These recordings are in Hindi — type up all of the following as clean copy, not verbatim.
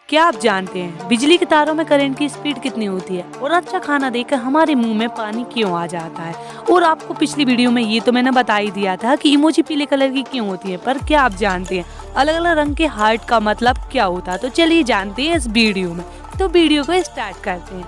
क्या आप जानते हैं बिजली के तारों में करंट की स्पीड कितनी होती है? और अच्छा खाना देखकर हमारे मुंह में पानी क्यों आ जाता है? और आपको पिछली वीडियो में ये तो मैंने बता ही दिया था कि इमोजी पीले कलर की क्यों होती है, पर क्या आप जानते हैं अलग अलग रंग के हार्ट का मतलब क्या होता है? तो चलिए जानते हैं इस वीडियो में। तो वीडियो को स्टार्ट करते हैं।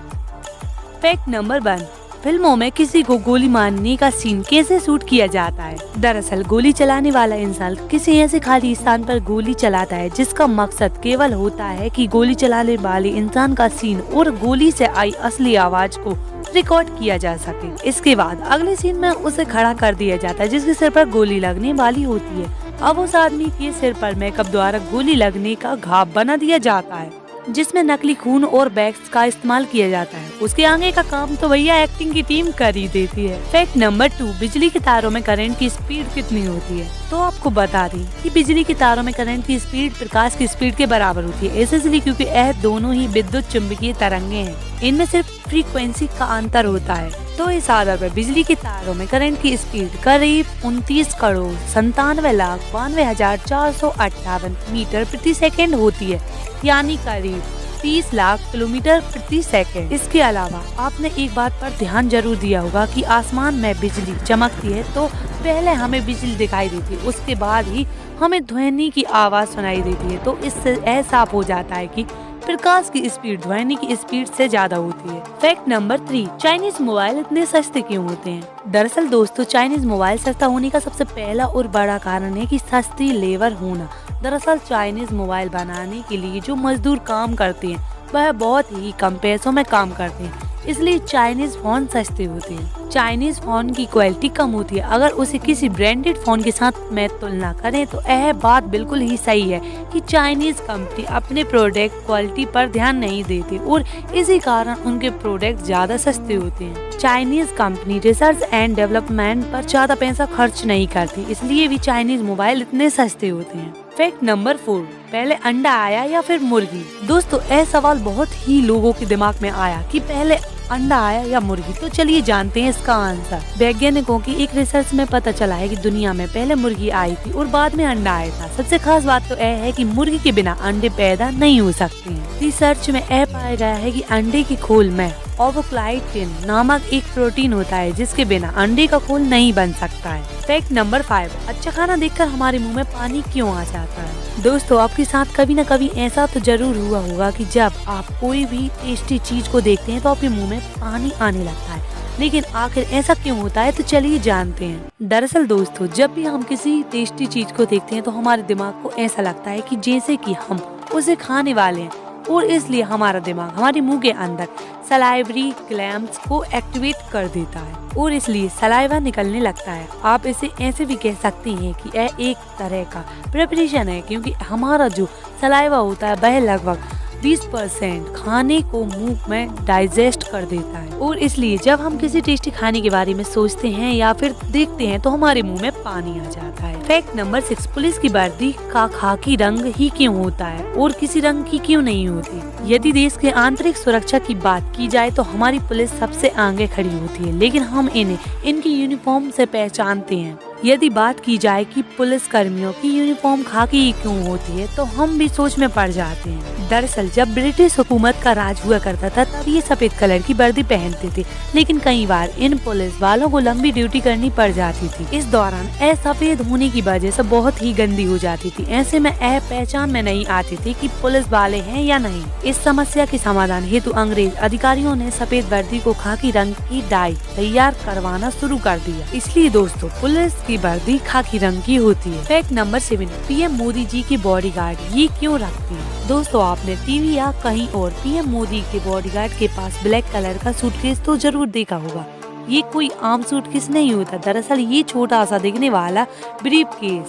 फैक्ट नंबर 1, फिल्मों में किसी को गोली मारने का सीन कैसे शूट किया जाता है? दरअसल गोली चलाने वाला इंसान किसी ऐसे खाली स्थान पर गोली चलाता है जिसका मकसद केवल होता है कि गोली चलाने वाले इंसान का सीन और गोली से आई असली आवाज को रिकॉर्ड किया जा सके। इसके बाद अगले सीन में उसे खड़ा कर दिया जाता है जिसके सिर पर गोली लगने वाली होती है। अब उस आदमी के सिर पर मेकअप द्वारा गोली लगने का घाव बना दिया जाता है जिसमें नकली खून और बैग्स का इस्तेमाल किया जाता है। उसके आगे का काम तो भैया एक्टिंग की टीम कर ही देती है। फैक्ट नंबर 2, बिजली के तारों में करंट की स्पीड कितनी होती है? तो आपको बता दें कि बिजली के तारों में करंट की स्पीड प्रकाश की स्पीड के बराबर होती है। ऐसे इसलिए क्योंकि यह दोनों ही विद्युत चुंबकीय तरंगे हैं, इनमें सिर्फ फ्रीक्वेंसी का अंतर होता है। तो इस आधार पर बिजली के तारों में करंट की स्पीड करीब 29,97,92,458 मीटर प्रति सेकंड होती है, यानी करीब 30 लाख किलोमीटर प्रति सेकंड। इसके अलावा आपने एक बात पर ध्यान जरूर दिया होगा कि आसमान में बिजली चमकती है तो पहले हमें बिजली दिखाई देती है, उसके बाद ही हमें ध्वनि की आवाज सुनाई देती है। तो इससे यह साफ हो जाता है कि प्रकाश की स्पीड ध्वनि की स्पीड से ज्यादा होती है। फैक्ट नंबर 3, चाइनीज मोबाइल इतने सस्ते क्यों होते हैं? दरअसल दोस्तों, चाइनीज मोबाइल सस्ता होने का सबसे पहला और बड़ा कारण है कि सस्ती लेबर होना। दरअसल चाइनीज मोबाइल बनाने के लिए जो मजदूर काम करते हैं वह बहुत ही कम पैसों में काम करते हैं, इसलिए चाइनीज फोन सस्ते होते हैं। चाइनीज फोन की क्वालिटी कम होती है। अगर उसे किसी ब्रांडेड फोन के साथ में तुलना करें तो यह बात बिल्कुल ही सही है कि चाइनीज कंपनी अपने प्रोडक्ट क्वालिटी पर ध्यान नहीं देती और इसी कारण उनके प्रोडक्ट ज्यादा सस्ते होते हैं। Chinese company research and development पर ज्यादा पैसा खर्च नहीं करती, इसलिए भी चाइनीज मोबाइल इतने सस्ते होते हैं। फैक्ट नंबर 4, पहले अंडा आया या फिर मुर्गी? दोस्तों, यह सवाल बहुत ही लोगों के दिमाग में आया कि पहले अंडा आया या मुर्गी। तो चलिए जानते हैं इसका आंसर। वैज्ञानिकों की एक रिसर्च में पता चला है कि दुनिया में पहले मुर्गी आई थी और बाद में अंडा आया था। सबसे खास बात तो यह है कि मुर्गी के बिना अंडे पैदा नहीं हो सकते हैं। रिसर्च में यह पाया गया है कि अंडे की खोल में ओवोक्लाइटिन नामक एक प्रोटीन होता है जिसके बिना अंडे का खोल नहीं बन सकता है। फैक्ट नंबर 5, अच्छा खाना देखकर हमारे मुंह में पानी क्यों आ जाता है? दोस्तों, आपके साथ कभी न कभी ऐसा तो जरूर हुआ होगा कि जब आप कोई भी टेस्टी चीज को देखते हैं तो आपके मुंह में पानी आने लगता है, लेकिन आखिर ऐसा क्यों होता है? तो चलिए जानते हैं। दरअसल दोस्तों, जब भी हम किसी टेस्टी चीज को देखते हैं तो हमारे दिमाग को ऐसा लगता है कि जैसे कि हम उसे खाने वाले हैं और इसलिए हमारा दिमाग हमारे मुंह के अंदर सलाइवरी ग्लैंड्स को एक्टिवेट कर देता है और इसलिए सलाइवा निकलने लगता है। आप इसे ऐसे भी कह सकते हैं कि यह एक तरह का प्रिपरेशन है, क्योंकि हमारा जो सलाइवा होता है वह लगभग 20% खाने को मुंह में डाइजेस्ट कर देता है और इसलिए जब हम किसी टेस्टी खाने के बारे में सोचते हैं या फिर देखते हैं तो हमारे मुंह में पानी आ जाता है। फैक्ट नंबर 6, पुलिस की वर्दी का खाकी रंग ही क्यों होता है और किसी रंग की क्यों नहीं होती? यदि देश के आंतरिक सुरक्षा की बात की जाए तो हमारी पुलिस सबसे आगे खड़ी होती है, लेकिन हम इन्हें इनकी यूनिफॉर्म से पहचानते हैं। यदि बात की जाए कि पुलिस कर्मियों की यूनिफॉर्म खाकी क्यों होती है तो हम भी सोच में पड़ जाते हैं। दरअसल जब ब्रिटिश हुकूमत का राज हुआ करता था तब ये सफेद कलर की वर्दी पहनते थे, लेकिन कई बार इन पुलिस वालों को लंबी ड्यूटी करनी पड़ जाती थी। इस दौरान यह सफेद होने की वजह से बहुत ही गंदी हो जाती थी। ऐसे में यह पहचान में नहीं आती थी कि पुलिस वाले हैं या नहीं। इस समस्या के समाधान हेतु अंग्रेज अधिकारियों ने सफेद वर्दी को खाकी रंग की डाई तैयार करवाना शुरू कर दिया। इसलिए दोस्तों, पुलिस की वर्दी खाकी रंग की होती है। Fact number 7, PM Modi ji के बॉडीगार्ड ये क्यों रखते हैं? दोस्तों, आपने टीवी या कहीं और पीएम मोदी के बॉडीगार्ड के पास ब्लैक कलर का सूटकेस तो जरूर देखा होगा। ये कोई आम सूटकेस नहीं होता। दरअसल ये छोटा सा दिखने वाला ब्रीफकेस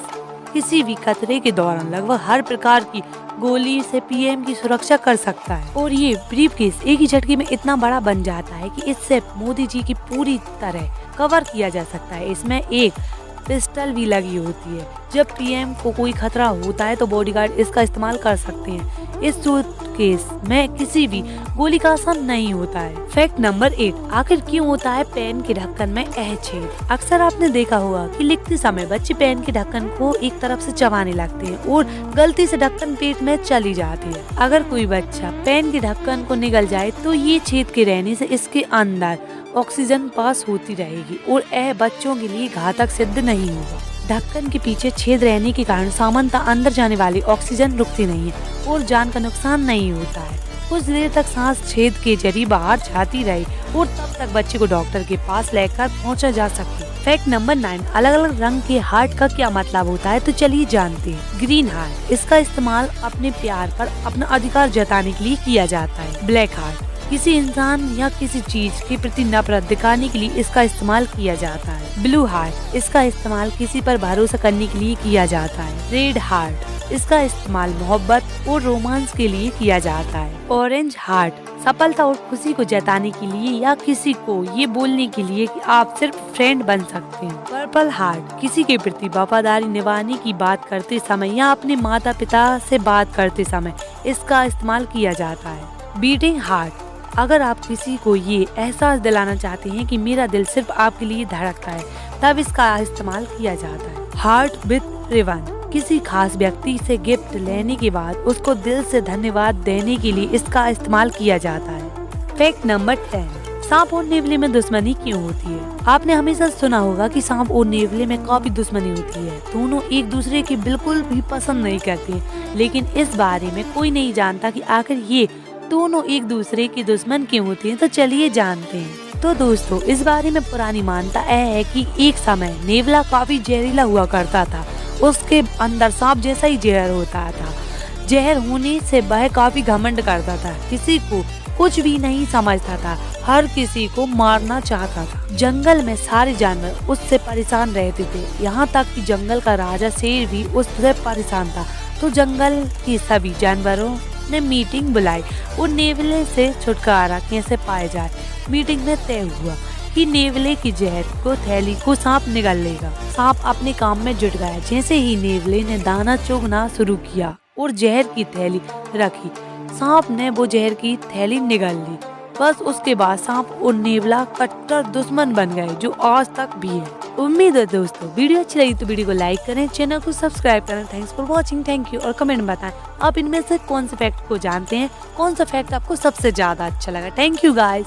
किसी भी खतरे के दौरान लगभग हर प्रकार की गोली से पीएम की सुरक्षा कर सकता है और ये ब्रीफकेस एक ही झटके में इतना बड़ा बन जाता है कि इससे मोदी जी की पूरी तरह कवर किया जा सकता है। इसमें एक पिस्टल भी लगी होती है जब पीएम को कोई खतरा होता है तो बॉडीगार्ड इसका इस्तेमाल कर सकते हैं। इस सूटकेस में किसी भी गोली का असर नहीं होता है। फैक्ट नंबर 8, आखिर क्यों होता है पेन के ढक्कन में छेद? अक्सर आपने देखा होगा कि लिखते समय बच्चे पेन के ढक्कन को एक तरफ से चबाने लगते हैं और गलती से ढक्कन पेट में चली जाती है। अगर कोई बच्चा पेन के ढक्कन को निगल जाए तो ये छेद के रहने से इसके अंदर ऑक्सीजन पास होती रहेगी और यह बच्चों के लिए घातक सिद्ध नहीं होगा। ढक्कन के पीछे छेद रहने के कारण सामान्यतः अंदर जाने वाली ऑक्सीजन रुकती नहीं है और जान का नुकसान नहीं होता है। कुछ देर तक सांस छेद के जरिए बाहर जाती रही और तब तक बच्चे को डॉक्टर के पास लेकर पहुंचा जा सके। फैक्ट नंबर 9, अलग अलग रंग के हार्ट का क्या मतलब होता है तो चलिए जानते हैं। ग्रीन हार्ट, इसका इस्तेमाल अपने प्यार पर अपना अधिकार जताने के लिए किया जाता है। ब्लैक हार्ट, किसी इंसान या किसी चीज के प्रति नफरत दिखाने के लिए इसका इस्तेमाल किया जाता है। ब्लू हार्ट, इसका इस्तेमाल किसी पर भरोसा करने के लिए किया जाता है। रेड हार्ट, इसका इस्तेमाल मोहब्बत और रोमांस के लिए किया जाता है। ऑरेंज हार्ट, सफलता और खुशी को जताने के लिए या किसी को ये बोलने के लिए कि आप सिर्फ फ्रेंड बन सकते हैं। पर्पल हार्ट, किसी के प्रति वफादारी निभाने की बात करते समय या अपने माता पिता से बात करते समय इसका इस्तेमाल किया जाता है। बीटिंग हार्ट, अगर आप किसी को ये एहसास दिलाना चाहते हैं कि मेरा दिल सिर्फ आपके लिए धड़कता है, तब इसका इस्तेमाल किया जाता है। हार्ट विद रिबन, किसी खास व्यक्ति से गिफ्ट लेने के बाद उसको दिल से धन्यवाद देने के लिए इसका इस्तेमाल किया जाता है। फैक्ट नंबर 10, सांप और नेवले में दुश्मनी क्यों होती है? आपने हमेशा सुना होगा कि सांप और नेवले में काफी दुश्मनी होती है। दोनों एक दूसरे की बिल्कुल भी पसंद नहीं करते, लेकिन इस बारे में कोई नहीं जानता कि आखिर ये दोनों एक दूसरे के दुश्मन क्यों होते हैं। तो चलिए जानते हैं। तो दोस्तों, इस बारे में पुरानी मान्यता है कि एक समय नेवला काफी जहरीला हुआ करता था। उसके अंदर सांप जैसा ही जहर होता था। जहर होने से वह काफी घमंड करता था, किसी को कुछ भी नहीं समझता था, हर किसी को मारना चाहता था। जंगल में सारे जानवर उससे परेशान रहते थे, यहाँ तक कि जंगल का राजा शेर भी उससे परेशान था। तो जंगल के सभी जानवरों ने मीटिंग बुलाई और नेवले से छुटकारा कैसे पाया जाए। मीटिंग में तय हुआ कि नेवले की जहर को थैली को सांप निगल लेगा। सांप अपने काम में जुट गया। जैसे ही नेवले ने दाना चुगना शुरू किया और जहर की थैली रखी, सांप ने वो जहर की थैली निगल ली। बस उसके बाद सांप और नेवला कट्टर दुश्मन बन गए, जो आज तक भी है। उम्मीद है दोस्तों वीडियो अच्छी लगी तो वीडियो को लाइक करें, चैनल को सब्सक्राइब करें। Thanks for watching, thank you. और कमेंट बताएं आप इनमें से कौन से फैक्ट को जानते हैं, कौन सा फैक्ट आपको सबसे ज्यादा अच्छा लगा। Thank you guys.